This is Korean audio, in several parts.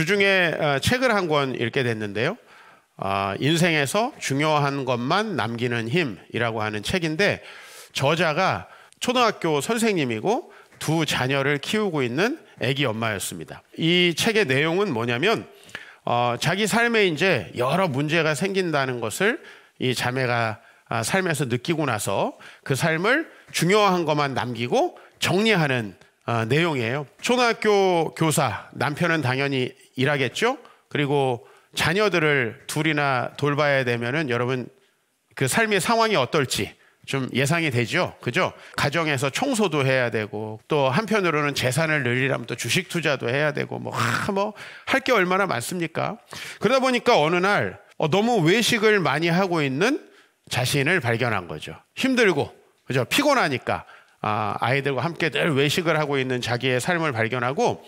주중에 책을 한 권 읽게 됐는데요. 인생에서 중요한 것만 남기는 힘이라고 하는 책인데 저자가 초등학교 선생님이고 두 자녀를 키우고 있는 아기 엄마였습니다. 이 책의 내용은 뭐냐면 자기 삶에 이제 여러 문제가 생긴다는 것을 이 자매가 삶에서 느끼고 나서 그 삶을 중요한 것만 남기고 정리하는 내용이에요. 초등학교 교사, 남편은 당연히 일하겠죠. 그리고 자녀들을 둘이나 돌봐야 되면은 여러분 그 삶의 상황이 어떨지 좀 예상이 되죠. 그죠? 가정에서 청소도 해야 되고 또 한편으로는 재산을 늘리려면 또 주식 투자도 해야 되고 할 게 얼마나 많습니까? 그러다 보니까 어느 날 너무 외식을 많이 하고 있는 자신을 발견한 거죠. 힘들고 그죠? 피곤하니까 아이들과 함께 늘 외식을 하고 있는 자기의 삶을 발견하고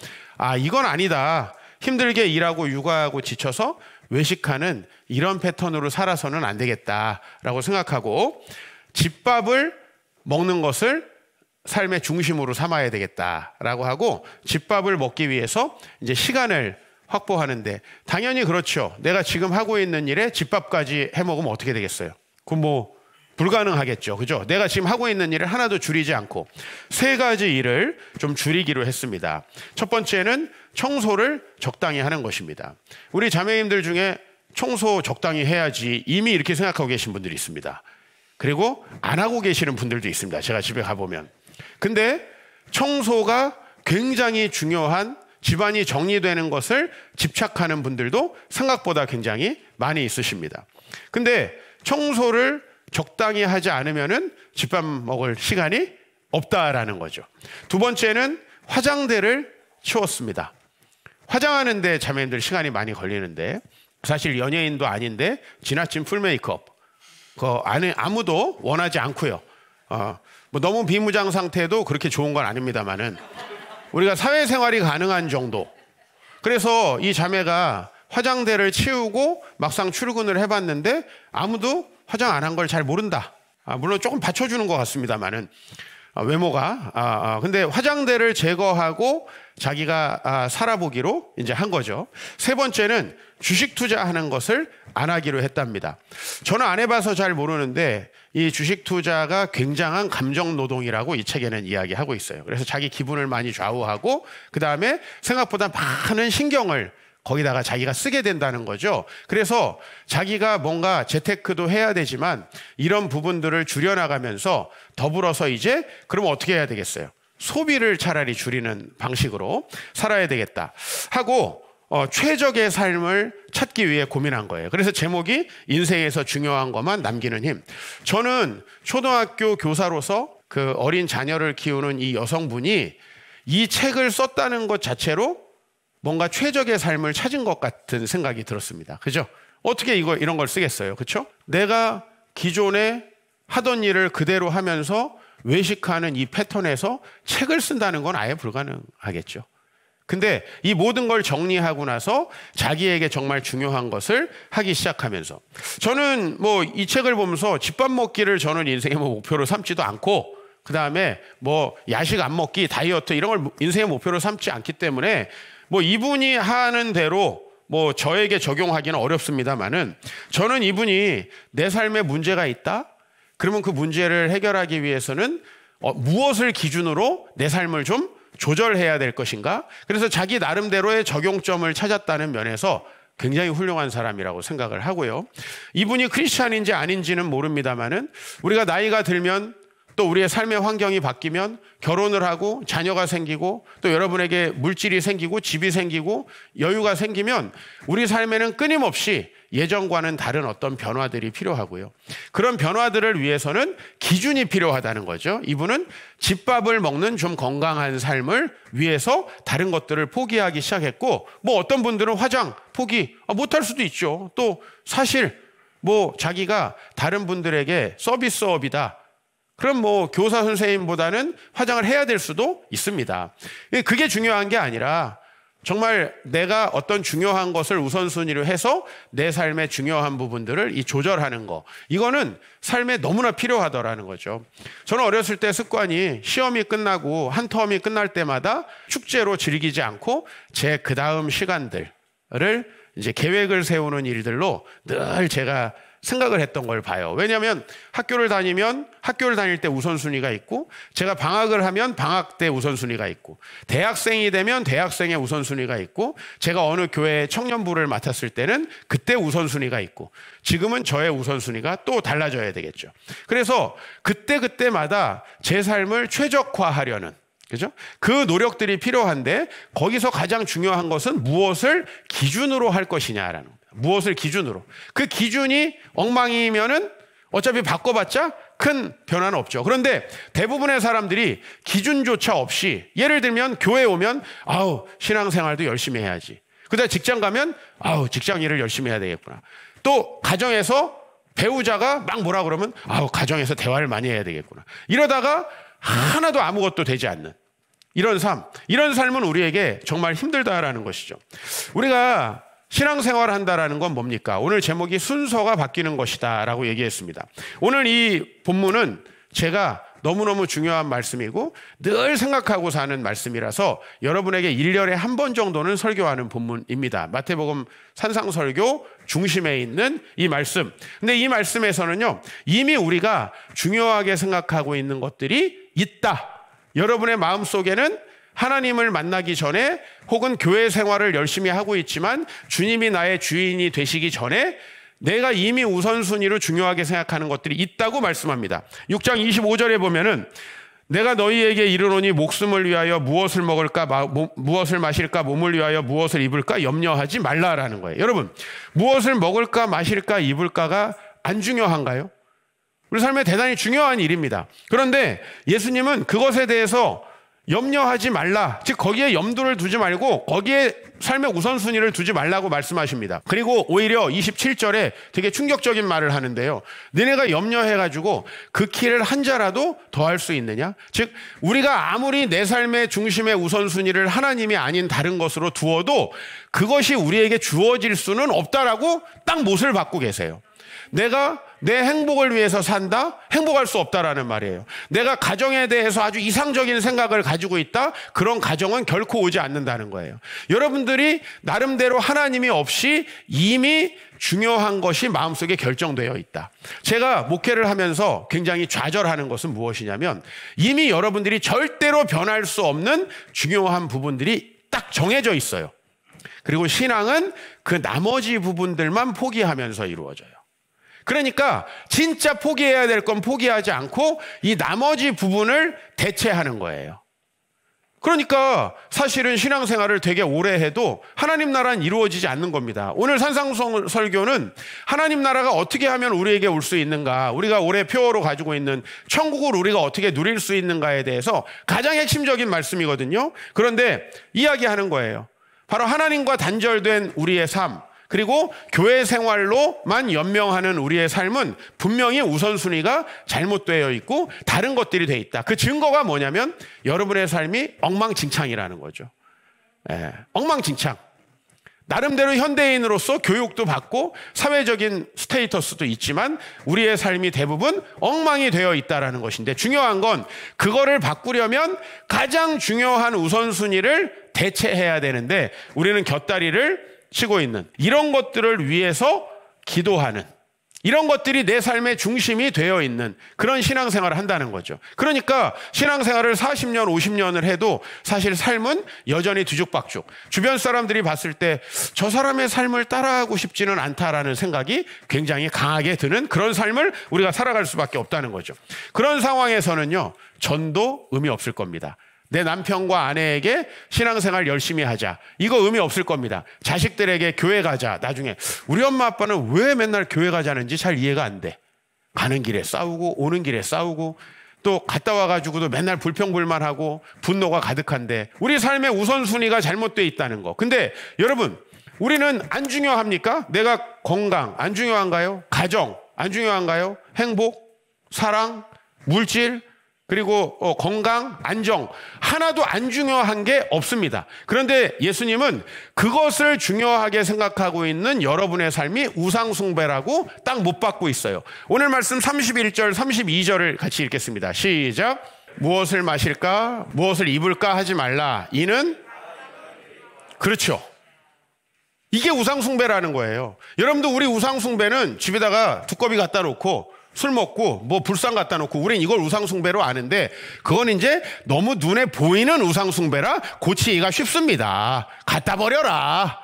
이건 아니다. 힘들게 일하고 육아하고 지쳐서 외식하는 이런 패턴으로 살아서는 안 되겠다라고 생각하고 집밥을 먹는 것을 삶의 중심으로 삼아야 되겠다라고 하고 집밥을 먹기 위해서 이제 시간을 확보하는데 당연히 그렇죠. 내가 지금 하고 있는 일에 집밥까지 해 먹으면 어떻게 되겠어요? 그건 불가능하겠죠. 그죠? 내가 지금 하고 있는 일을 하나도 줄이지 않고 세 가지 일을 좀 줄이기로 했습니다. 첫 번째는 청소를 적당히 하는 것입니다. 우리 자매님들 중에 청소 적당히 해야지 이미 이렇게 생각하고 계신 분들이 있습니다. 그리고 안 하고 계시는 분들도 있습니다. 제가 집에 가보면. 근데 청소가 굉장히 중요한 집안이 정리되는 것을 집착하는 분들도 생각보다 굉장히 많이 있으십니다. 근데 청소를 적당히 하지 않으면은 집밥 먹을 시간이 없다라는 거죠. 두 번째는 화장대를 치웠습니다. 화장하는데 자매님들 시간이 많이 걸리는데 사실 연예인도 아닌데 지나친 풀 메이크업 그 안에 아무도 원하지 않고요. 너무 비무장 상태도 그렇게 좋은 건 아닙니다만은 우리가 사회생활이 가능한 정도. 그래서 이 자매가 화장대를 치우고 막상 출근을 해봤는데 아무도 화장 안 한 걸 잘 모른다. 물론 조금 받쳐주는 것 같습니다만은 외모가. 근데 화장대를 제거하고 자기가 살아보기로 이제 한 거죠. 세 번째는 주식 투자하는 것을 안 하기로 했답니다. 저는 안 해봐서 잘 모르는데 이 주식 투자가 굉장한 감정 노동이라고 이 책에는 이야기하고 있어요. 그래서 자기 기분을 많이 좌우하고 그 다음에 생각보다 많은 신경을 거기다가 자기가 쓰게 된다는 거죠. 그래서 자기가 뭔가 재테크도 해야 되지만 이런 부분들을 줄여나가면서 더불어서 이제 그럼 어떻게 해야 되겠어요? 소비를 차라리 줄이는 방식으로 살아야 되겠다 하고 최적의 삶을 찾기 위해 고민한 거예요. 그래서 제목이 인생에서 중요한 것만 남기는 힘. 저는 초등학교 교사로서 그 어린 자녀를 키우는 이 여성분이 이 책을 썼다는 것 자체로 뭔가 최적의 삶을 찾은 것 같은 생각이 들었습니다. 그죠? 어떻게 이런 걸 쓰겠어요? 그렇죠? 내가 기존에 하던 일을 그대로 하면서 외식하는 이 패턴에서 책을 쓴다는 건 아예 불가능하겠죠. 근데 이 모든 걸 정리하고 나서 자기에게 정말 중요한 것을 하기 시작하면서 저는 이 책을 보면서 집밥 먹기를 저는 인생의 목표로 삼지도 않고 그 다음에 야식 안 먹기, 다이어트 이런 걸 인생의 목표로 삼지 않기 때문에 이분이 하는 대로 저에게 적용하기는 어렵습니다만은 저는 이분이 내 삶에 문제가 있다? 그러면 그 문제를 해결하기 위해서는 무엇을 기준으로 내 삶을 좀 조절해야 될 것인가? 그래서 자기 나름대로의 적용점을 찾았다는 면에서 굉장히 훌륭한 사람이라고 생각을 하고요. 이분이 크리스찬인지 아닌지는 모릅니다만은 우리가 나이가 들면 또 우리의 삶의 환경이 바뀌면 결혼을 하고 자녀가 생기고 또 여러분에게 물질이 생기고 집이 생기고 여유가 생기면 우리 삶에는 끊임없이 예전과는 다른 어떤 변화들이 필요하고요. 그런 변화들을 위해서는 기준이 필요하다는 거죠. 이분은 집밥을 먹는 좀 건강한 삶을 위해서 다른 것들을 포기하기 시작했고 어떤 분들은 화장 포기 못할 수도 있죠. 또 사실 자기가 다른 분들에게 서비스업이다. 그럼 교사 선생님보다는 화장을 해야 될 수도 있습니다. 그게 중요한 게 아니라 정말 내가 어떤 중요한 것을 우선순위로 해서 내 삶의 중요한 부분들을 조절하는 거. 이거는 삶에 너무나 필요하더라는 거죠. 저는 어렸을 때 습관이 시험이 끝나고 한 텀이 끝날 때마다 축제로 즐기지 않고 제 그 다음 시간들 생활을 이제 계획을 세우는 일들로 늘 제가 생각을 했던 걸 봐요. 왜냐하면 학교를 다닐 때 우선순위가 있고, 제가 방학을 하면 방학 때 우선순위가 있고, 대학생이 되면 대학생의 우선순위가 있고, 제가 어느 교회 청년부를 맡았을 때는 그때 우선순위가 있고, 지금은 저의 우선순위가 또 달라져야 되겠죠. 그래서 그때마다 제 삶을 최적화하려는, 그죠? 그 노력들이 필요한데, 거기서 가장 중요한 것은 무엇을 기준으로 할 것이냐라는 겁니다. 무엇을 기준으로. 그 기준이 엉망이면은 어차피 바꿔봤자 큰 변화는 없죠. 그런데 대부분의 사람들이 기준조차 없이, 예를 들면 교회 오면 신앙생활도 열심히 해야지. 그다음에 직장 가면 직장 일을 열심히 해야 되겠구나. 또 가정에서 배우자가 막 뭐라 그러면 가정에서 대화를 많이 해야 되겠구나. 이러다가 하나도 아무것도 되지 않는 이런 삶은 우리에게 정말 힘들다라는 것이죠. 우리가 신앙생활을 한다라는 건 뭡니까? 오늘 제목이 순서가 바뀌는 것이다 라고 얘기했습니다. 오늘 이 본문은 제가 너무너무 중요한 말씀이고 늘 생각하고 사는 말씀이라서 여러분에게 1년에 한 번 정도는 설교하는 본문입니다. 마태복음 산상설교 중심에 있는 이 말씀. 근데 이 말씀에서는요, 이미 우리가 중요하게 생각하고 있는 것들이 있다. 여러분의 마음속에는 하나님을 만나기 전에 혹은 교회 생활을 열심히 하고 있지만 주님이 나의 주인이 되시기 전에 내가 이미 우선순위로 중요하게 생각하는 것들이 있다고 말씀합니다. 6장 25절에 보면은 내가 너희에게 이르노니 목숨을 위하여 무엇을 먹을까 무엇을 마실까 몸을 위하여 무엇을 입을까 염려하지 말라라는 거예요. 여러분, 무엇을 먹을까 마실까 입을까가 안 중요한가요? 우리 삶에 대단히 중요한 일입니다. 그런데 예수님은 그것에 대해서 염려하지 말라, 즉 거기에 염두를 두지 말고 거기에 삶의 우선순위를 두지 말라고 말씀하십니다. 그리고 오히려 27절에 되게 충격적인 말을 하는데요, 너네가 염려해가지고 그 키를 한 자라도 더 할 수 있느냐? 즉 우리가 아무리 내 삶의 중심의 우선순위를 하나님이 아닌 다른 것으로 두어도 그것이 우리에게 주어질 수는 없다라고 딱 못을 받고 계세요. 내가 내 행복을 위해서 산다? 행복할 수 없다라는 말이에요. 내가 가정에 대해서 아주 이상적인 생각을 가지고 있다? 그런 가정은 결코 오지 않는다는 거예요. 여러분들이 나름대로 하나님이 없이 이미 중요한 것이 마음속에 결정되어 있다. 제가 목회를 하면서 굉장히 좌절하는 것은 무엇이냐면 이미 여러분들이 절대로 변할 수 없는 중요한 부분들이 딱 정해져 있어요. 그리고 신앙은 그 나머지 부분들만 포기하면서 이루어져요. 그러니까 진짜 포기해야 될 건 포기하지 않고 이 나머지 부분을 대체하는 거예요. 그러니까 사실은 신앙생활을 되게 오래 해도 하나님 나라는 이루어지지 않는 겁니다. 오늘 산상설교는 하나님 나라가 어떻게 하면 우리에게 올 수 있는가, 우리가 올해 표어로 가지고 있는 천국을 우리가 어떻게 누릴 수 있는가에 대해서 가장 핵심적인 말씀이거든요. 그런데 이야기하는 거예요. 바로 하나님과 단절된 우리의 삶, 그리고 교회 생활로만 연명하는 우리의 삶은 분명히 우선순위가 잘못되어 있고 다른 것들이 돼 있다. 그 증거가 뭐냐면 여러분의 삶이 엉망진창이라는 거죠. 엉망진창. 나름대로 현대인으로서 교육도 받고 사회적인 스테이터스도 있지만 우리의 삶이 대부분 엉망이 되어 있다는 것인데, 중요한 건 그거를 바꾸려면 가장 중요한 우선순위를 대체해야 되는데 우리는 곁다리를 치고 있는, 이런 것들을 위해서 기도하는, 이런 것들이 내 삶의 중심이 되어 있는 그런 신앙생활을 한다는 거죠. 그러니까 신앙생활을 40년, 50년을 해도 사실 삶은 여전히 뒤죽박죽. 주변 사람들이 봤을 때 저 사람의 삶을 따라하고 싶지는 않다라는 생각이 굉장히 강하게 드는 그런 삶을 우리가 살아갈 수밖에 없다는 거죠. 그런 상황에서는요, 전도 의미 없을 겁니다. 내 남편과 아내에게 신앙생활 열심히 하자, 이거 의미 없을 겁니다. 자식들에게 교회 가자, 나중에 우리 엄마 아빠는 왜 맨날 교회 가자는지 잘 이해가 안 돼. 가는 길에 싸우고 오는 길에 싸우고 또 갔다 와가지고도 맨날 불평불만하고 분노가 가득한데 우리 삶의 우선순위가 잘못되어 있다는 거. 근데 여러분, 우리는 안 중요합니까? 내가 건강 안 중요한가요? 가정 안 중요한가요? 행복, 사랑, 물질, 그리고 건강, 안정, 하나도 안 중요한 게 없습니다. 그런데 예수님은 그것을 중요하게 생각하고 있는 여러분의 삶이 우상숭배라고 딱 못 받고 있어요. 오늘 말씀 31절, 32절을 같이 읽겠습니다. 시작. 무엇을 마실까, 무엇을 입을까 하지 말라. 이는, 그렇죠. 이게 우상숭배라는 거예요. 여러분도 우리 우상숭배는 집에다가 두꺼비 갖다 놓고 술 먹고 뭐 불상 갖다 놓고 우린 이걸 우상숭배로 아는데, 그건 이제 너무 눈에 보이는 우상숭배라 고치기가 쉽습니다. 갖다 버려라.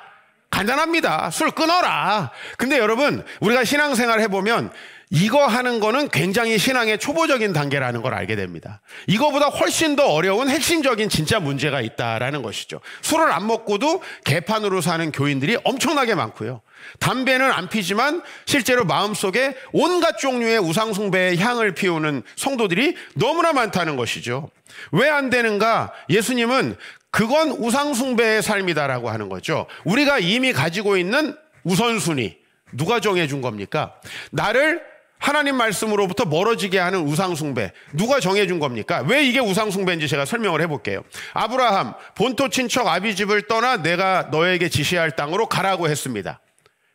간단합니다. 술 끊어라. 근데 여러분, 우리가 신앙생활 해보면 이거 하는 거는 굉장히 신앙의 초보적인 단계라는 걸 알게 됩니다. 이거보다 훨씬 더 어려운 핵심적인 진짜 문제가 있다라는 것이죠. 술을 안 먹고도 개판으로 사는 교인들이 엄청나게 많고요. 담배는 안 피지만 실제로 마음속에 온갖 종류의 우상숭배의 향을 피우는 성도들이 너무나 많다는 것이죠. 왜 안 되는가? 예수님은 그건 우상숭배의 삶이다라고 하는 거죠. 우리가 이미 가지고 있는 우선순위, 누가 정해준 겁니까? 나를 하나님 말씀으로부터 멀어지게 하는 우상숭배, 누가 정해준 겁니까? 왜 이게 우상숭배인지 제가 설명을 해볼게요. 아브라함, 본토 친척 아비집을 떠나 내가 너에게 지시할 땅으로 가라고 했습니다.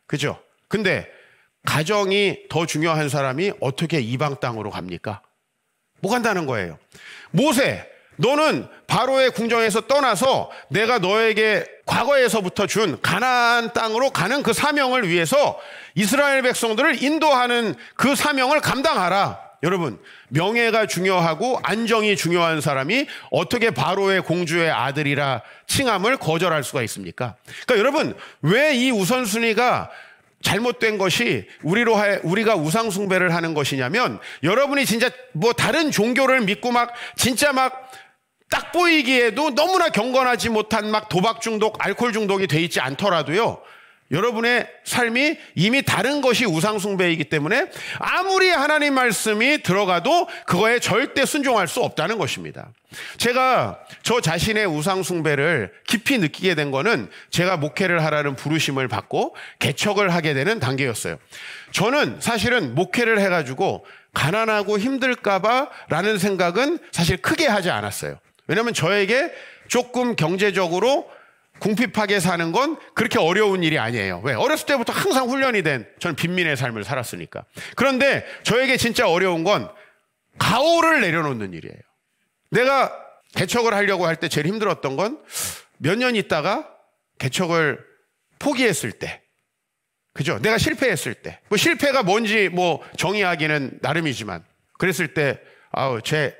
그죠? 근데 가정이 더 중요한 사람이 어떻게 이방 땅으로 갑니까? 못 간다는 거예요. 모세, 너는 바로의 궁정에서 떠나서 내가 너에게 과거에서부터 준 가나안 땅으로 가는 그 사명을 위해서 이스라엘 백성들을 인도하는 그 사명을 감당하라. 여러분, 명예가 중요하고 안정이 중요한 사람이 어떻게 바로의 공주의 아들이라 칭함을 거절할 수가 있습니까? 그러니까 여러분, 왜 이 우선순위가 잘못된 것이 우리가 우상숭배를 하는 것이냐면, 여러분이 진짜 뭐 다른 종교를 믿고 막 진짜 막 딱 보이기에도 너무나 경건하지 못한 막 도박 중독, 알코올 중독이 돼 있지 않더라도요, 여러분의 삶이 이미 다른 것이 우상숭배이기 때문에 아무리 하나님 말씀이 들어가도 그거에 절대 순종할 수 없다는 것입니다. 제가 저 자신의 우상숭배를 깊이 느끼게 된 거는 제가 목회를 하라는 부르심을 받고 개척을 하게 되는 단계였어요. 저는 사실은 목회를 해가지고 가난하고 힘들까봐 라는 생각은 사실 크게 하지 않았어요. 왜냐하면 저에게 조금 경제적으로 궁핍하게 사는 건 그렇게 어려운 일이 아니에요. 왜? 어렸을 때부터 항상 훈련이 된 저는 빈민의 삶을 살았으니까. 그런데 저에게 진짜 어려운 건 가오를 내려놓는 일이에요. 내가 개척을 하려고 할 때 제일 힘들었던 건 몇 년 있다가 개척을 포기했을 때, 그죠? 내가 실패했을 때, 뭐 실패가 뭔지 뭐 정의하기는 나름이지만, 그랬을 때 아우 쟤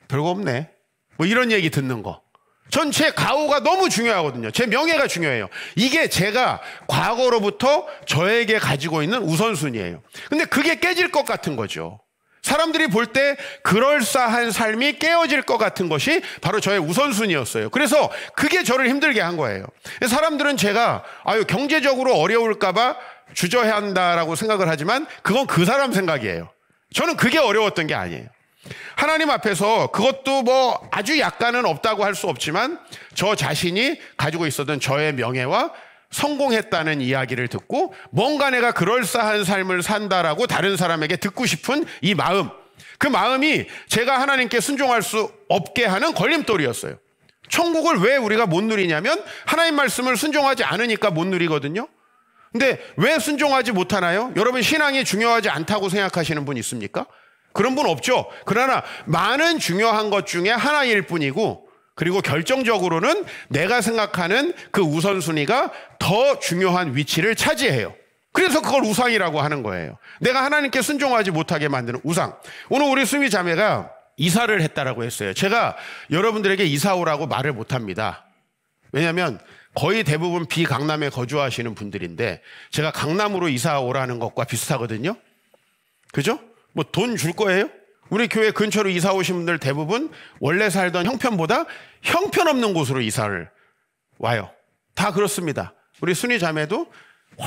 별거 없네, 뭐 이런 얘기 듣는 거. 전 제 가오가 너무 중요하거든요. 제 명예가 중요해요. 이게 제가 과거로부터 저에게 가지고 있는 우선순위예요. 근데 그게 깨질 것 같은 거죠. 사람들이 볼 때 그럴싸한 삶이 깨어질 것 같은 것이 바로 저의 우선순위였어요. 그래서 그게 저를 힘들게 한 거예요. 사람들은 제가 경제적으로 어려울까 봐 주저한다라고 생각을 하지만 그건 그 사람 생각이에요. 저는 그게 어려웠던 게 아니에요. 하나님 앞에서 그것도 뭐 아주 약간은 없다고 할 수 없지만 저 자신이 가지고 있었던 저의 명예와 성공했다는 이야기를 듣고 뭔가 내가 그럴싸한 삶을 산다라고 다른 사람에게 듣고 싶은 이 마음, 그 마음이 제가 하나님께 순종할 수 없게 하는 걸림돌이었어요. 천국을 왜 우리가 못 누리냐면 하나님 말씀을 순종하지 않으니까 못 누리거든요. 근데 왜 순종하지 못하나요? 여러분, 신앙이 중요하지 않다고 생각하시는 분 있습니까? 그런 분 없죠. 그러나 많은 중요한 것 중에 하나일 뿐이고, 그리고 결정적으로는 내가 생각하는 그 우선순위가 더 중요한 위치를 차지해요. 그래서 그걸 우상이라고 하는 거예요. 내가 하나님께 순종하지 못하게 만드는 우상. 오늘 우리 수미 자매가 이사를 했다라고 했어요. 제가 여러분들에게 이사 오라고 말을 못합니다. 왜냐하면 거의 대부분 비강남에 거주하시는 분들인데 제가 강남으로 이사 오라는 것과 비슷하거든요. 그죠? 뭐 돈 줄 거예요? 우리 교회 근처로 이사 오신 분들 대부분 원래 살던 형편보다 형편없는 곳으로 이사를 와요. 다 그렇습니다. 우리 순위 자매도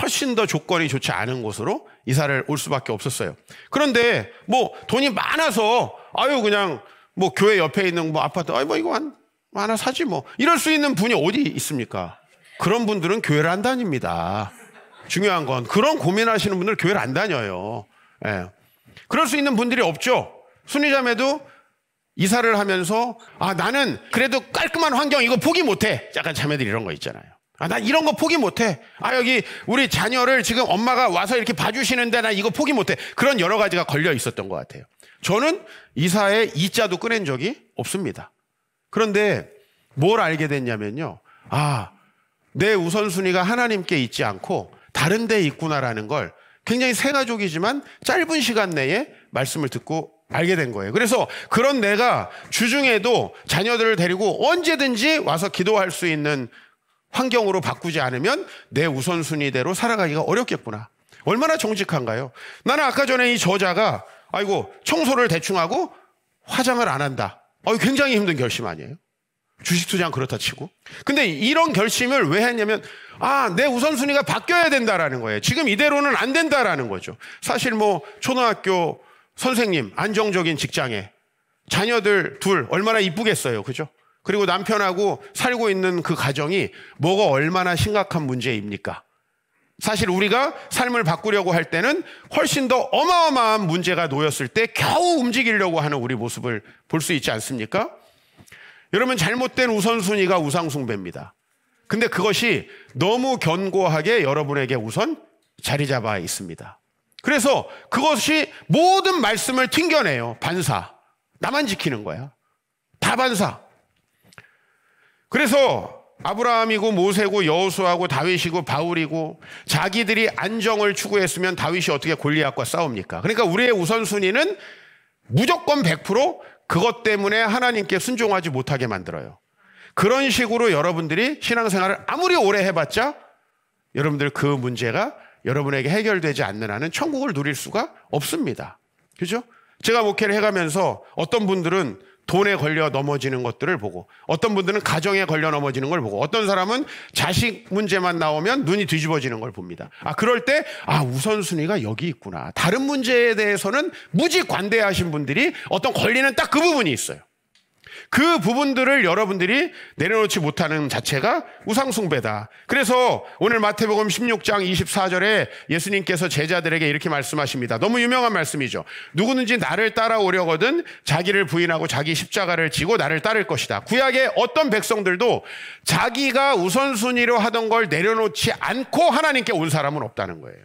훨씬 더 조건이 좋지 않은 곳으로 이사를 올 수밖에 없었어요. 그런데 뭐 돈이 많아서 그냥 뭐 교회 옆에 있는 뭐 아파트 뭐 이거 하나 사지 뭐 이럴 수 있는 분이 어디 있습니까? 그런 분들은 교회를 안 다닙니다. 중요한 건 그런 고민하시는 분들 교회를 안 다녀요. 예. 그럴 수 있는 분들이 없죠. 순위자매도 이사를 하면서 나는 그래도 깔끔한 환경 이거 포기 못해. 약간 자매들이 이런 거 있잖아요. 나 이런 거 포기 못해. 여기 우리 자녀를 지금 엄마가 와서 이렇게 봐주시는데 나 이거 포기 못해. 그런 여러 가지가 걸려 있었던 것 같아요. 저는 이사에 이자도 꺼낸 적이 없습니다. 그런데 뭘 알게 됐냐면요. 내 우선순위가 하나님께 있지 않고 다른 데 있구나라는 걸 굉장히 새가족이지만 짧은 시간 내에 말씀을 듣고 알게 된 거예요. 그래서 그런 내가 주중에도 자녀들을 데리고 언제든지 와서 기도할 수 있는 환경으로 바꾸지 않으면 내 우선순위대로 살아가기가 어렵겠구나. 얼마나 정직한가요? 나는 아까 전에 이 저자가 아이고 청소를 대충 하고 화장을 안 한다. 굉장히 힘든 결심 아니에요? 주식 투자는 그렇다 치고. 근데 이런 결심을 왜 했냐면 내 우선순위가 바뀌어야 된다라는 거예요. 지금 이대로는 안 된다라는 거죠. 사실 뭐 초등학교 선생님 안정적인 직장에 자녀들 둘 얼마나 이쁘겠어요. 그죠? 그리고 남편하고 살고 있는 그 가정이 뭐가 얼마나 심각한 문제입니까? 사실 우리가 삶을 바꾸려고 할 때는 훨씬 더 어마어마한 문제가 놓였을 때 겨우 움직이려고 하는 우리 모습을 볼 수 있지 않습니까? 여러분, 잘못된 우선순위가 우상숭배입니다. 근데 그것이 너무 견고하게 여러분에게 우선 자리 잡아 있습니다. 그래서 그것이 모든 말씀을 튕겨내요. 반사. 나만 지키는 거야. 다 반사. 그래서 아브라함이고 모세고 여호수아고 다윗이고 바울이고 자기들이 안정을 추구했으면 다윗이 어떻게 골리앗과 싸웁니까? 그러니까 우리의 우선순위는 무조건 100% 그것 때문에 하나님께 순종하지 못하게 만들어요. 그런 식으로 여러분들이 신앙생활을 아무리 오래 해봤자 여러분들 그 문제가 여러분에게 해결되지 않는 한은 천국을 누릴 수가 없습니다. 그죠? 제가 목회를 해가면서 어떤 분들은 돈에 걸려 넘어지는 것들을 보고 어떤 분들은 가정에 걸려 넘어지는 걸 보고 어떤 사람은 자식 문제만 나오면 눈이 뒤집어지는 걸 봅니다. 그럴 때 우선순위가 여기 있구나. 다른 문제에 대해서는 무지 관대하신 분들이 어떤 걸리는 딱 그 부분이 있어요. 그 부분들을 여러분들이 내려놓지 못하는 자체가 우상숭배다. 그래서 오늘 마태복음 16장 24절에 예수님께서 제자들에게 이렇게 말씀하십니다. 너무 유명한 말씀이죠. 누구든지 나를 따라오려거든 자기를 부인하고 자기 십자가를 지고 나를 따를 것이다. 구약의 어떤 백성들도 자기가 우선순위로 하던 걸 내려놓지 않고 하나님께 온 사람은 없다는 거예요.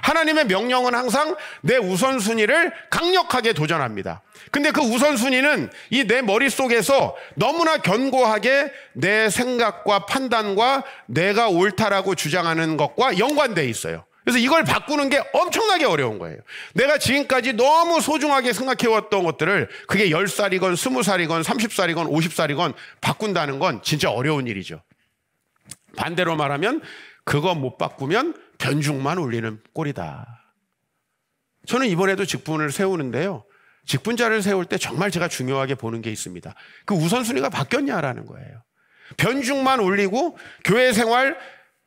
하나님의 명령은 항상 내 우선순위를 강력하게 도전합니다. 근데 그 우선순위는 이 내 머릿속에서 너무나 견고하게 내 생각과 판단과 내가 옳다라고 주장하는 것과 연관되어 있어요. 그래서 이걸 바꾸는 게 엄청나게 어려운 거예요. 내가 지금까지 너무 소중하게 생각해왔던 것들을 그게 10살이건 20살이건 30살이건 50살이건 바꾼다는 건 진짜 어려운 일이죠. 반대로 말하면 그거 못 바꾸면 변죽만 울리는 꼴이다. 저는 이번에도 직분을 세우는데요. 직분자를 세울 때 정말 제가 중요하게 보는 게 있습니다. 그 우선순위가 바뀌었냐라는 거예요. 변죽만 울리고 교회 생활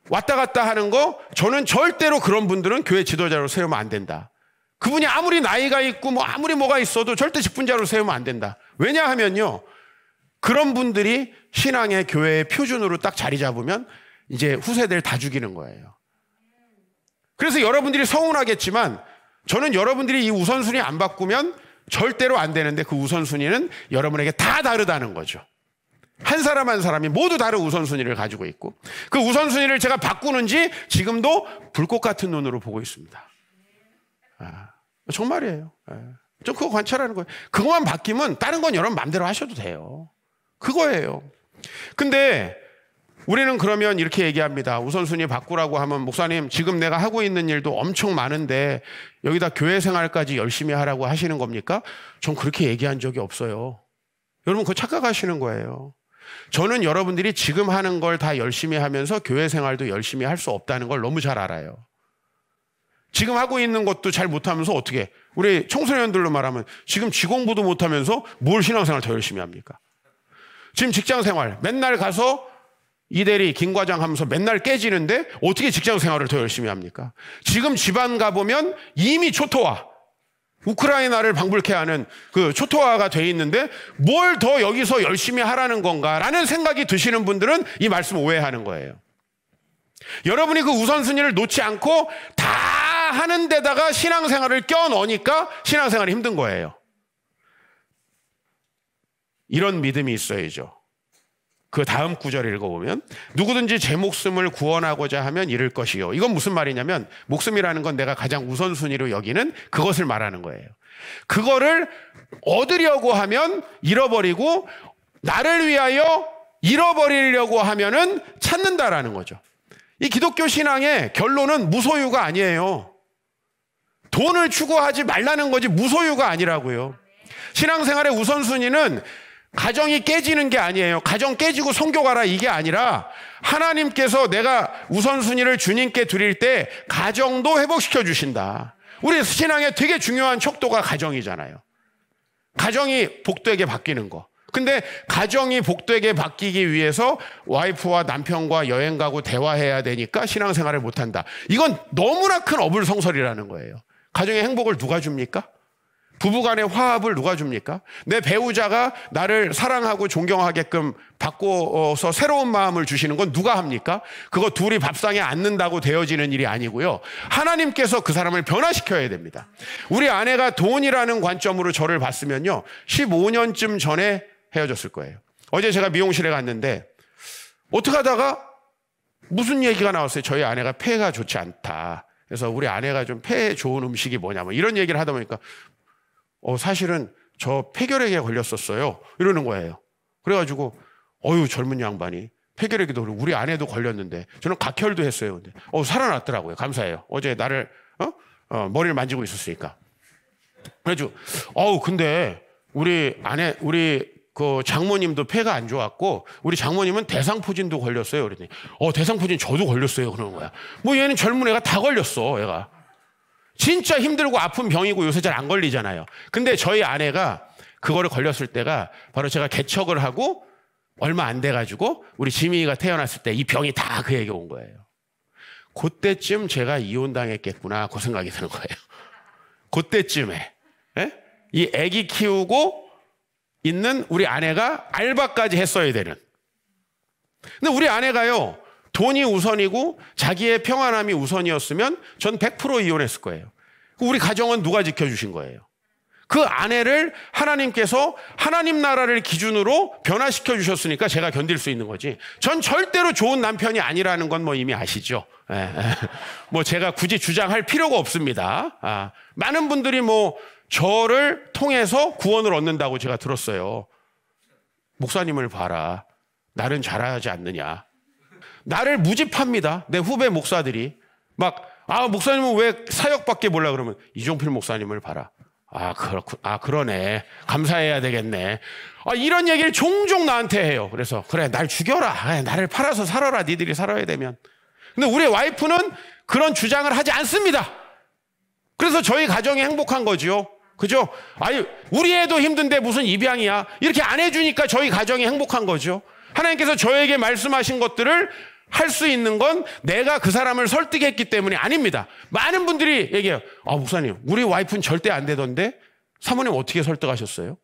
왔다 갔다 하는 거, 저는 절대로 그런 분들은 교회 지도자로 세우면 안 된다. 그분이 아무리 나이가 있고 아무리 뭐가 있어도 절대 직분자로 세우면 안 된다. 왜냐하면요, 그런 분들이 신앙의 교회의 표준으로 딱 자리 잡으면 이제 후세대를 다 죽이는 거예요. 그래서 여러분들이 서운하겠지만 저는 여러분들이 이 우선순위 안 바꾸면 절대로 안 되는데 그 우선순위는 여러분에게 다 다르다는 거죠. 한 사람 한 사람이 모두 다른 우선순위를 가지고 있고 그 우선순위를 제가 바꾸는지 지금도 불꽃 같은 눈으로 보고 있습니다. 정말이에요. 좀 그거 관찰하는 거예요. 그거만 바뀌면 다른 건 여러분 마음대로 하셔도 돼요. 그거예요. 근데 우리는 그러면 이렇게 얘기합니다. 우선순위 바꾸라고 하면 목사님 지금 내가 하고 있는 일도 엄청 많은데 여기다 교회 생활까지 열심히 하라고 하시는 겁니까? 전 그렇게 얘기한 적이 없어요. 여러분 그거 착각하시는 거예요. 저는 여러분들이 지금 하는 걸 다 열심히 하면서 교회 생활도 열심히 할 수 없다는 걸 너무 잘 알아요. 지금 하고 있는 것도 잘 못하면서 어떻게 우리 청소년들로 말하면 지금 지공부도 못하면서 뭘 신앙생활 더 열심히 합니까? 지금 직장생활 맨날 가서 이대리 김과장 하면서 맨날 깨지는데 어떻게 직장생활을 더 열심히 합니까? 지금 집안 가보면 이미 초토화, 우크라이나를 방불케 하는 그 초토화가 돼 있는데 뭘 더 여기서 열심히 하라는 건가라는 생각이 드시는 분들은 이 말씀 오해하는 거예요. 여러분이 그 우선순위를 놓지 않고 다 하는 데다가 신앙생활을 껴넣으니까 신앙생활이 힘든 거예요. 이런 믿음이 있어야죠. 그 다음 구절을 읽어보면 누구든지 제 목숨을 구원하고자 하면 잃을 것이요. 이건 무슨 말이냐면 목숨이라는 건 내가 가장 우선순위로 여기는 그것을 말하는 거예요. 그거를 얻으려고 하면 잃어버리고 나를 위하여 잃어버리려고 하면은 찾는다라는 거죠. 이 기독교 신앙의 결론은 무소유가 아니에요. 돈을 추구하지 말라는 거지 무소유가 아니라고요. 신앙생활의 우선순위는 가정이 깨지는 게 아니에요. 가정 깨지고 선교 가라 이게 아니라 하나님께서 내가 우선순위를 주님께 드릴 때 가정도 회복시켜 주신다. 우리 신앙에 되게 중요한 척도가 가정이잖아요. 가정이 복되게 바뀌는 거. 근데 가정이 복되게 바뀌기 위해서 와이프와 남편과 여행 가고 대화해야 되니까 신앙생활을 못한다. 이건 너무나 큰 어불성설이라는 거예요. 가정의 행복을 누가 줍니까? 부부간의 화합을 누가 줍니까? 내 배우자가 나를 사랑하고 존경하게끔 바꿔서 새로운 마음을 주시는 건 누가 합니까? 그거 둘이 밥상에 앉는다고 되어지는 일이 아니고요. 하나님께서 그 사람을 변화시켜야 됩니다. 우리 아내가 돈이라는 관점으로 저를 봤으면요. 15년쯤 전에 헤어졌을 거예요. 어제 제가 미용실에 갔는데 어떻게 하다가 무슨 얘기가 나왔어요. 저희 아내가 폐가 좋지 않다. 그래서 우리 아내가 좀 폐에 좋은 음식이 뭐냐면 이런 얘기를 하다 보니까 사실은 저 폐결핵에 걸렸었어요. 이러는 거예요. 그래가지고 젊은 양반이 폐결핵에도 그러고 우리 아내도 걸렸는데 저는 각혈도 했어요. 근데 살아났더라고요. 감사해요. 어제 나를 머리를 만지고 있었으니까. 그래가지고 근데 우리 그 장모님도 폐가 안 좋았고 우리 장모님은 대상포진도 걸렸어요. 그랬더니 대상포진 저도 걸렸어요. 그러는 거야. 얘는 젊은 애가 다 걸렸어. 얘가. 진짜 힘들고 아픈 병이고 요새 잘 안 걸리잖아요. 근데 저희 아내가 그거를 걸렸을 때가 바로 제가 개척을 하고 얼마 안 돼가지고 우리 지민이가 태어났을 때 이 병이 다 그에게 온 거예요. 그때쯤 제가 이혼당했겠구나 그 생각이 드는 거예요. 그때쯤에 이 아기 키우고 있는 우리 아내가 알바까지 했어야 되는. 근데 우리 아내가요. 돈이 우선이고 자기의 평안함이 우선이었으면 전 100% 이혼했을 거예요. 우리 가정은 누가 지켜주신 거예요? 그 아내를 하나님께서 하나님 나라를 기준으로 변화시켜 주셨으니까 제가 견딜 수 있는 거지. 전 절대로 좋은 남편이 아니라는 건 이미 아시죠? 제가 굳이 주장할 필요가 없습니다. 많은 분들이 저를 통해서 구원을 얻는다고 제가 들었어요. 목사님을 봐라. 나는 잘하지 않느냐. 나를 무집합니다. 내 후배 목사들이. 목사님은 왜 사역밖에 몰라 그러면 이종필 목사님을 봐라. 그러네. 감사해야 되겠네. 이런 얘기를 종종 나한테 해요. 그래서 그래 날 죽여라. 나를 팔아서 살아라. 니들이 살아야 되면. 근데 우리 와이프는 그런 주장을 하지 않습니다. 그래서 저희 가정이 행복한 거죠. 그죠? 우리 애도 힘든데 무슨 입양이야. 이렇게 안 해주니까 저희 가정이 행복한 거죠. 하나님께서 저에게 말씀하신 것들을 할 수 있는 건 내가 그 사람을 설득했기 때문이 아닙니다. 많은 분들이 얘기해요. 목사님, 우리 와이프는 절대 안 되던데 사모님 어떻게 설득하셨어요?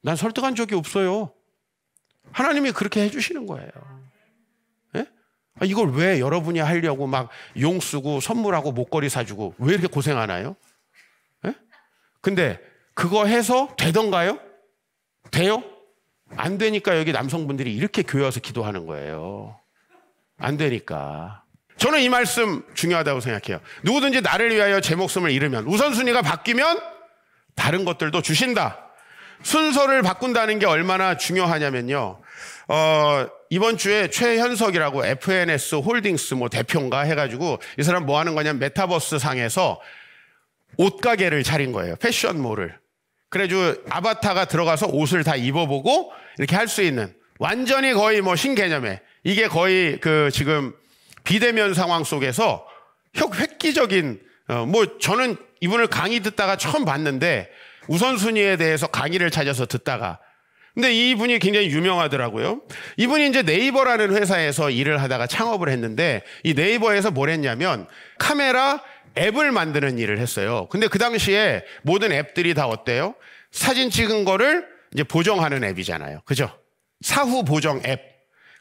난 설득한 적이 없어요. 하나님이 그렇게 해주시는 거예요. 이걸 왜 여러분이 하려고 용 쓰고 선물하고 목걸이 사주고 왜 이렇게 고생하나요? 근데 그거 해서 되던가요? 돼요? 안 되니까 여기 남성분들이 이렇게 교회 와서 기도하는 거예요. 안 되니까. 저는 이 말씀 중요하다고 생각해요. 누구든지 나를 위하여 제 목숨을 잃으면 우선순위가 바뀌면 다른 것들도 주신다. 순서를 바꾼다는 게 얼마나 중요하냐면요. 이번 주에 최현석이라고 FNS 홀딩스 대표인가 해가지고 이 사람 뭐 하는 거냐면 메타버스 상에서 옷가게를 차린 거예요. 패션몰을. 그래가지고 아바타가 들어가서 옷을 다 입어보고 이렇게 할 수 있는 완전히 거의 신개념에 이게 거의 지금 비대면 상황 속에서 획기적인 저는 이분을 강의 듣다가 처음 봤는데 우선순위에 대해서 강의를 찾아서 듣다가 근데 이분이 굉장히 유명하더라고요. 이분이 이제 네이버라는 회사에서 일을 하다가 창업을 했는데 이 네이버에서 뭘 했냐면 카메라 앱을 만드는 일을 했어요. 근데 그 당시에 모든 앱들이 다 어때요? 사진 찍은 거를 이제 보정하는 앱이잖아요. 그죠? 사후 보정 앱.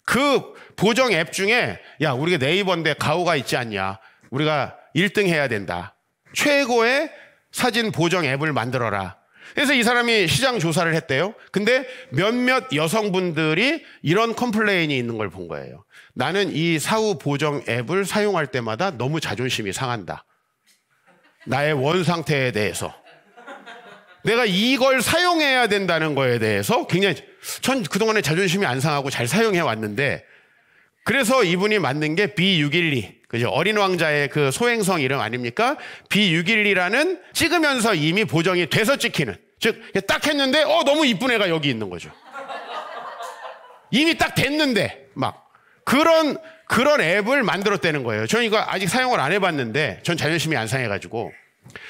그 보정 앱 중에 우리가 네이버인데 가오가 있지 않냐. 우리가 1등 해야 된다. 최고의 사진 보정 앱을 만들어라. 그래서 이 사람이 시장 조사를 했대요. 근데 몇몇 여성분들이 이런 컴플레인이 있는 걸 본 거예요. 나는 이 사후 보정 앱을 사용할 때마다 너무 자존심이 상한다. 나의 원 상태에 대해서. 내가 이걸 사용해야 된다는 거에 대해서 굉장히, 전 그동안에 자존심이 안 상하고 잘 사용해 왔는데, 그래서 이분이 만든 게 B612, 그죠? 어린 왕자의 그 소행성 이름 아닙니까? B612라는 찍으면서 이미 보정이 돼서 찍히는, 즉 딱 했는데 너무 이쁜 애가 여기 있는 거죠. 이미 딱 됐는데 막 그런 앱을 만들었다는 거예요. 저는 이거 아직 사용을 안 해봤는데 전 자존심이 안 상해가지고,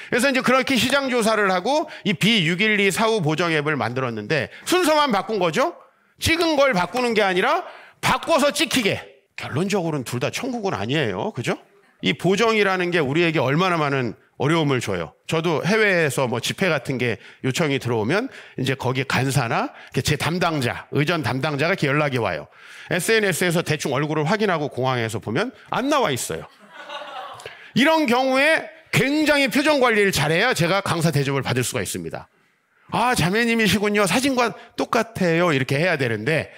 그래서 이제 그렇게 시장 조사를 하고 이 B612 사후 보정 앱을 만들었는데 순서만 바꾼 거죠. 찍은 걸 바꾸는 게 아니라 바꿔서 찍히게. 결론적으로는 둘 다 천국은 아니에요. 그죠? 이 보정이라는 게 우리에게 얼마나 많은 어려움을 줘요. 저도 해외에서 뭐 집회 같은 게 요청이 들어오면 이제 거기 간사나 제 담당자, 의전 담당자가 이렇게 연락이 와요. SNS에서 대충 얼굴을 확인하고 공항에서 보면 안 나와 있어요. 이런 경우에 굉장히 표정 관리를 잘해야 제가 강사 대접을 받을 수가 있습니다. 아, 자매님이시군요. 사진과 똑같아요. 이렇게 해야 되는데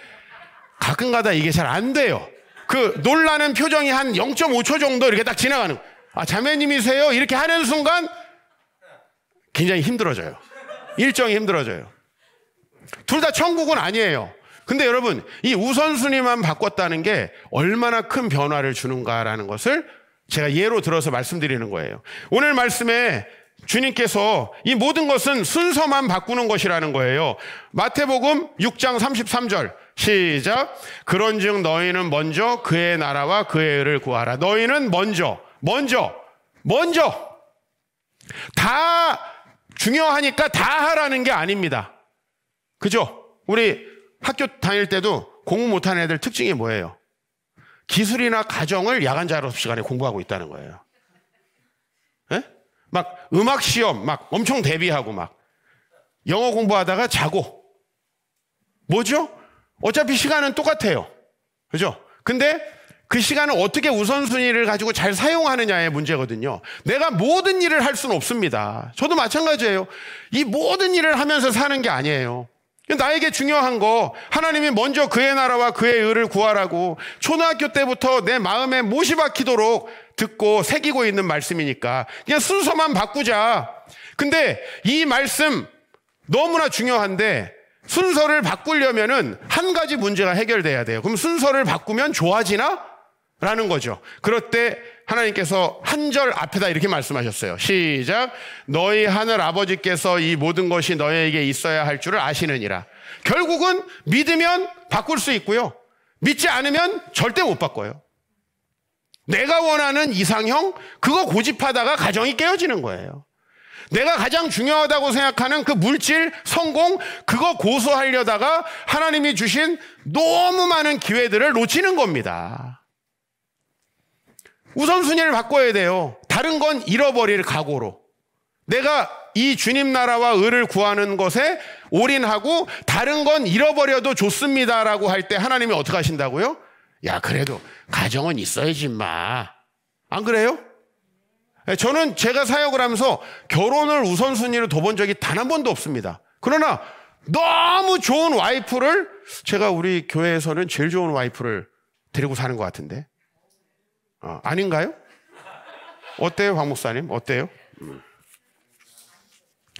가끔가다 이게 잘 안 돼요. 그 놀라는 표정이 한 0.5초 정도 이렇게 딱 지나가는, 아, 자매님이세요? 이렇게 하는 순간 굉장히 힘들어져요. 일정이 힘들어져요. 둘 다 천국은 아니에요. 근데 여러분, 이 우선순위만 바꿨다는 게 얼마나 큰 변화를 주는가라는 것을 제가 예로 들어서 말씀드리는 거예요. 오늘 말씀에 주님께서 이 모든 것은 순서만 바꾸는 것이라는 거예요. 마태복음 6장 33절 시작. 그런즉 너희는 먼저 그의 나라와 그의 의를 구하라. 너희는 먼저 다 중요하니까 다 하라는 게 아닙니다. 그죠? 우리 학교 다닐 때도 공부 못하는 애들 특징이 뭐예요? 기술이나 가정을 야간 자습 시간에 공부하고 있다는 거예요. 예? 막 음악 시험 막 엄청 대비하고 막 영어 공부하다가 자고. 뭐죠? 어차피 시간은 똑같아요. 그죠? 근데 그 시간을 어떻게 우선순위를 가지고 잘 사용하느냐의 문제거든요. 내가 모든 일을 할 수는 없습니다. 저도 마찬가지예요. 이 모든 일을 하면서 사는 게 아니에요. 나에게 중요한 거, 하나님이 먼저 그의 나라와 그의 의를 구하라고 초등학교 때부터 내 마음에 못이 박히도록 듣고 새기고 있는 말씀이니까 그냥 순서만 바꾸자. 근데 이 말씀 너무나 중요한데 순서를 바꾸려면은 한 가지 문제가 해결돼야 돼요. 그럼 순서를 바꾸면 좋아지나? 라는 거죠. 그럴 때 하나님께서 한 절 앞에다 이렇게 말씀하셨어요. 시작. 너희 하늘 아버지께서 이 모든 것이 너희에게 있어야 할 줄을 아시느니라. 결국은 믿으면 바꿀 수 있고요. 믿지 않으면 절대 못 바꿔요. 내가 원하는 이상형, 그거 고집하다가 가정이 깨어지는 거예요. 내가 가장 중요하다고 생각하는 그 물질, 성공, 그거 고수하려다가 하나님이 주신 너무 많은 기회들을 놓치는 겁니다. 우선순위를 바꿔야 돼요. 다른 건 잃어버릴 각오로. 내가 이 주님 나라와 의를 구하는 것에 올인하고 다른 건 잃어버려도 좋습니다라고 할 때 하나님이 어떻게 하신다고요? 야, 그래도 가정은 있어야지 임마. 안 그래요? 저는 제가 사역을 하면서 결혼을 우선순위로 둬본 적이 단 한 번도 없습니다. 그러나 너무 좋은 와이프를, 제가 우리 교회에서는 제일 좋은 와이프를 데리고 사는 것 같은데. 아닌가요? 어때요, 박 목사님? 어때요?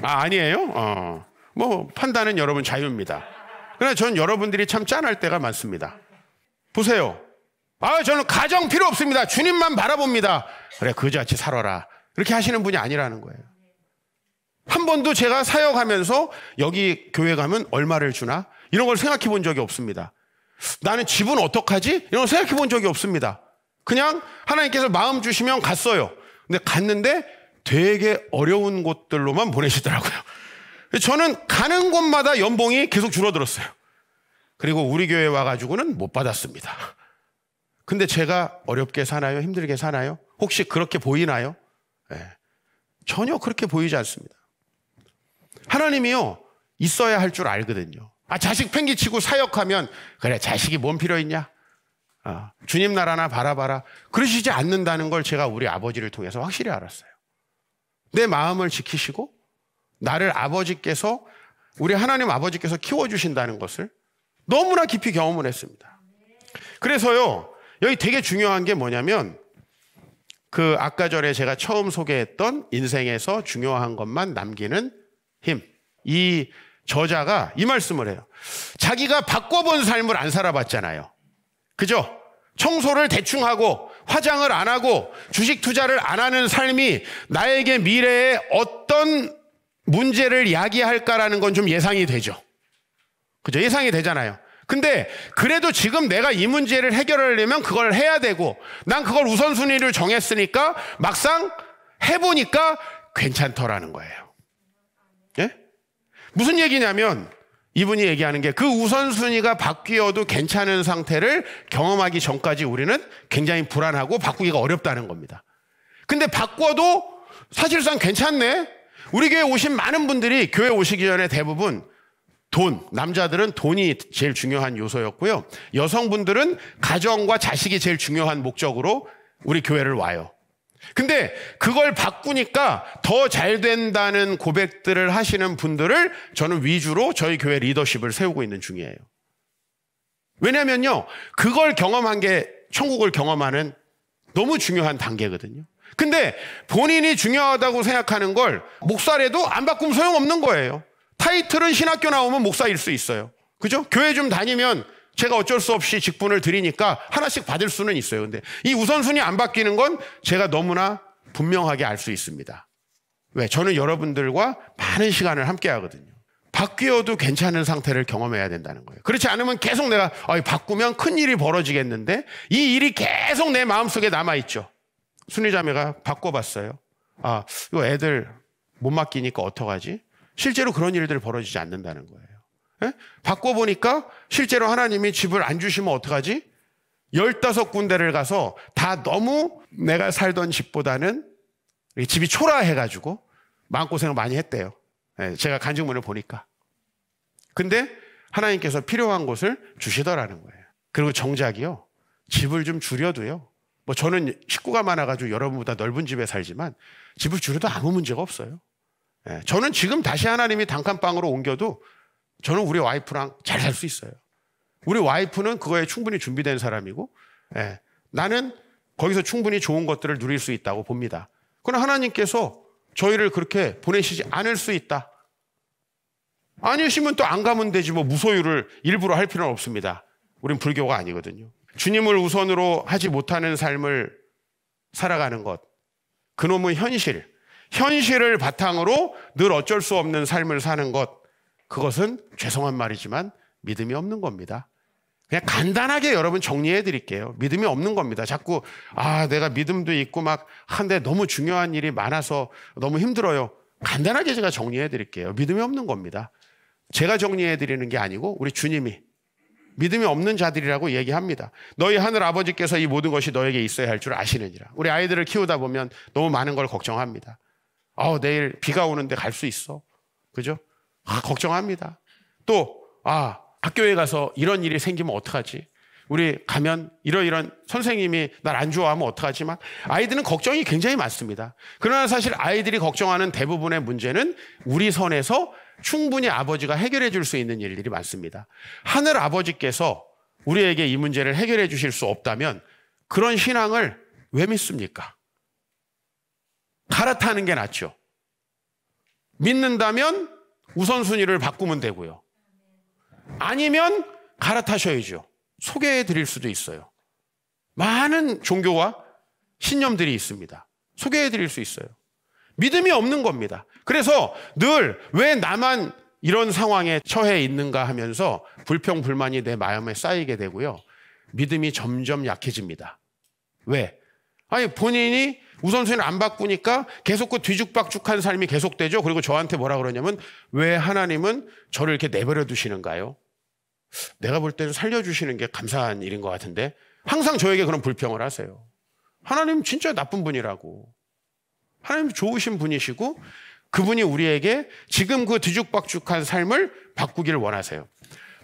아니에요? 뭐 판단은 여러분 자유입니다. 그러나 전 여러분들이 참 짠할 때가 많습니다. 보세요. 저는 가정 필요 없습니다. 주님만 바라봅니다. 그래, 그지같이 살아라. 이렇게 하시는 분이 아니라는 거예요. 한 번도 제가 사역하면서 여기 교회 가면 얼마를 주나? 이런 걸 생각해 본 적이 없습니다. 나는 집은 어떡하지? 이런 걸 생각해 본 적이 없습니다. 그냥 하나님께서 마음 주시면 갔어요. 근데 갔는데 되게 어려운 곳들로만 보내시더라고요. 저는 가는 곳마다 연봉이 계속 줄어들었어요. 그리고 우리 교회 와가지고는 못 받았습니다. 근데 제가 어렵게 사나요? 힘들게 사나요? 혹시 그렇게 보이나요? 네. 전혀 그렇게 보이지 않습니다. 하나님이요, 있어야 할 줄 알거든요. 자식 팽개치고 사역하면, 그래, 자식이 뭔 필요 있냐? 주님 나라나 바라봐라. 그러시지 않는다는 걸 제가 우리 아버지를 통해서 확실히 알았어요. 내 마음을 지키시고 나를 아버지께서, 우리 하나님 아버지께서 키워주신다는 것을 너무나 깊이 경험을 했습니다. 그래서요, 여기 되게 중요한 게 뭐냐면, 그 아까 전에 제가 처음 소개했던 인생에서 중요한 것만 남기는 힘, 이 저자가 이 말씀을 해요. 자기가 바꿔본 삶을 안 살아봤잖아요. 그죠? 청소를 대충 하고 화장을 안 하고 주식 투자를 안 하는 삶이 나에게 미래에 어떤 문제를 야기할까라는 건 좀 예상이 되죠. 그죠? 예상이 되잖아요. 근데 그래도 지금 내가 이 문제를 해결하려면 그걸 해야 되고 난 그걸 우선순위를 정했으니까 막상 해보니까 괜찮더라는 거예요. 예? 무슨 얘기냐면 이분이 얘기하는 게 그 우선순위가 바뀌어도 괜찮은 상태를 경험하기 전까지 우리는 굉장히 불안하고 바꾸기가 어렵다는 겁니다. 근데 바꿔도 사실상 괜찮네. 우리 교회 오신 많은 분들이 교회 오시기 전에 대부분 남자들은 돈이 제일 중요한 요소였고요. 여성분들은 가정과 자식이 제일 중요한 목적으로 우리 교회를 와요. 근데 그걸 바꾸니까 더 잘 된다는 고백들을 하시는 분들을 저는 위주로 저희 교회 리더십을 세우고 있는 중이에요. 왜냐면요, 그걸 경험한 게 천국을 경험하는 너무 중요한 단계거든요. 근데 본인이 중요하다고 생각하는 걸 목사래도 안 바꾸면 소용없는 거예요. 타이틀은 신학교 나오면 목사일 수 있어요. 그죠? 교회 좀 다니면 제가 어쩔 수 없이 직분을 드리니까 하나씩 받을 수는 있어요. 근데 이 우선순위 안 바뀌는 건 제가 너무나 분명하게 알 수 있습니다. 왜? 저는 여러분들과 많은 시간을 함께 하거든요. 바뀌어도 괜찮은 상태를 경험해야 된다는 거예요. 그렇지 않으면 계속 내가 바꾸면 큰 일이 벌어지겠는데 이 일이 계속 내 마음속에 남아있죠. 순위자매가 바꿔봤어요. 이거 애들 못 맡기니까 어떡하지? 실제로 그런 일들이 벌어지지 않는다는 거예요. 예? 바꿔보니까 실제로 하나님이 집을 안 주시면 어떡하지? 15군데를 가서 다 너무 내가 살던 집보다는 집이 초라해가지고 마음고생을 많이 했대요. 예, 제가 간증문을 보니까. 근데 하나님께서 필요한 곳을 주시더라는 거예요. 그리고 정작이요, 집을 좀 줄여도요, 저는 식구가 많아가지고 여러분보다 넓은 집에 살지만 집을 줄여도 아무 문제가 없어요. 예, 저는 지금 다시 하나님이 단칸방으로 옮겨도 저는 우리 와이프랑 잘 살 수 있어요. 우리 와이프는 그거에 충분히 준비된 사람이고, 예, 나는 거기서 충분히 좋은 것들을 누릴 수 있다고 봅니다. 그러나 하나님께서 저희를 그렇게 보내시지 않을 수 있다. 아니시면 또 안 가면 되지, 무소유를 일부러 할 필요는 없습니다. 우린 불교가 아니거든요. 주님을 우선으로 하지 못하는 삶을 살아가는 것, 그놈의 현실을 바탕으로 늘 어쩔 수 없는 삶을 사는 것, 그것은 죄송한 말이지만 믿음이 없는 겁니다. 그냥 간단하게 여러분 정리해 드릴게요. 믿음이 없는 겁니다. 자꾸 내가 믿음도 있고 한데 너무 중요한 일이 많아서 너무 힘들어요. 간단하게 제가 정리해 드릴게요. 믿음이 없는 겁니다. 제가 정리해 드리는 게 아니고 우리 주님이 믿음이 없는 자들이라고 얘기합니다. 너희 하늘 아버지께서 이 모든 것이 너에게 있어야 할 줄 아시느니라. 우리 아이들을 키우다 보면 너무 많은 걸 걱정합니다. 내일 비가 오는데 갈 수 있어. 그죠? 걱정합니다. 또 학교에 가서 이런 일이 생기면 어떡하지? 우리 가면 이런 선생님이 날 안 좋아하면 어떡하지? 아이들은 걱정이 굉장히 많습니다. 그러나 사실 아이들이 걱정하는 대부분의 문제는 우리 선에서 충분히 아버지가 해결해 줄 수 있는 일들이 많습니다. 하늘 아버지께서 우리에게 이 문제를 해결해 주실 수 없다면 그런 신앙을 왜 믿습니까? 갈아타는 게 낫죠. 믿는다면 우선순위를 바꾸면 되고요. 아니면 갈아타셔야죠. 소개해 드릴 수도 있어요. 많은 종교와 신념들이 있습니다. 소개해 드릴 수 있어요. 믿음이 없는 겁니다. 그래서 늘 왜 나만 이런 상황에 처해 있는가 하면서 불평불만이 내 마음에 쌓이게 되고요. 믿음이 점점 약해집니다. 왜? 본인이 우선순위를 안 바꾸니까 계속 그 뒤죽박죽한 삶이 계속되죠. 그리고 저한테 뭐라 그러냐면 왜 하나님은 저를 이렇게 내버려 두시는가요? 내가 볼 때는 살려주시는 게 감사한 일인 것 같은데 항상 저에게 그런 불평을 하세요. 하나님 진짜 나쁜 분이라고. 하나님 좋으신 분이시고 그분이 우리에게 지금 그 뒤죽박죽한 삶을 바꾸기를 원하세요.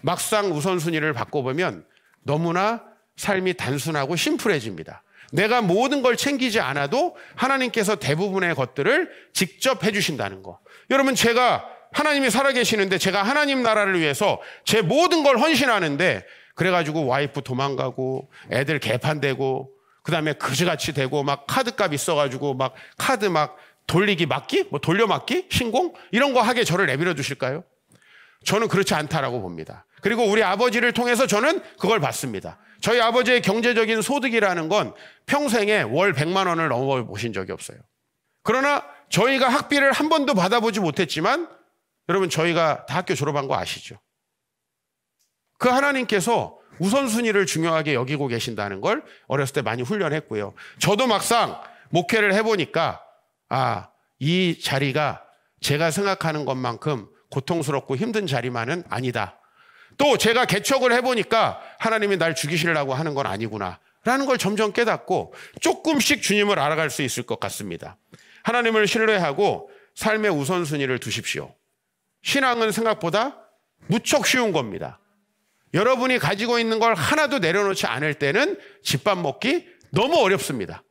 막상 우선순위를 바꿔보면 너무나 삶이 단순하고 심플해집니다. 내가 모든 걸 챙기지 않아도 하나님께서 대부분의 것들을 직접 해주신다는 거. 여러분, 제가 하나님이 살아계시는데 제가 하나님 나라를 위해서 제 모든 걸 헌신하는데 그래가지고 와이프 도망가고 애들 개판되고 그다음에 그지같이 되고 카드값 있어가지고 카드 돌리기 맞기? 뭐 돌려맞기? 신공? 이런 거 하게 저를 내버려 두실까요? 저는 그렇지 않다라고 봅니다. 그리고 우리 아버지를 통해서 저는 그걸 봤습니다. 저희 아버지의 경제적인 소득이라는 건 평생에 월 100만 원을 넘어보신 적이 없어요. 그러나 저희가 학비를 한 번도 받아보지 못했지만 여러분 저희가 다 학교 졸업한 거 아시죠? 그 하나님께서 우선순위를 중요하게 여기고 계신다는 걸 어렸을 때 많이 훈련했고요. 저도 막상 목회를 해보니까 이 자리가 제가 생각하는 것만큼 고통스럽고 힘든 자리만은 아니다. 또 제가 개척을 해보니까 하나님이 날 죽이시려고 하는 건 아니구나 라는 걸 점점 깨닫고 조금씩 주님을 알아갈 수 있을 것 같습니다. 하나님을 신뢰하고 삶의 우선순위를 두십시오. 신앙은 생각보다 무척 쉬운 겁니다. 여러분이 가지고 있는 걸 하나도 내려놓지 않을 때는 집밥 먹기 너무 어렵습니다.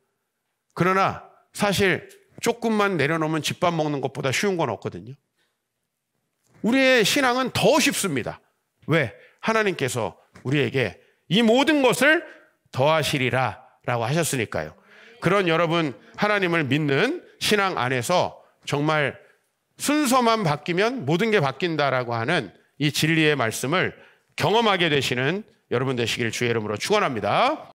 그러나 사실 조금만 내려놓으면 집밥 먹는 것보다 쉬운 건 없거든요. 우리의 신앙은 더 쉽습니다. 왜? 하나님께서 우리에게 이 모든 것을 더하시리라 라고 하셨으니까요. 그런 여러분 하나님을 믿는 신앙 안에서 정말 순서만 바뀌면 모든 게 바뀐다라고 하는 이 진리의 말씀을 경험하게 되시는 여러분 되시길 주의 이름으로 축원합니다.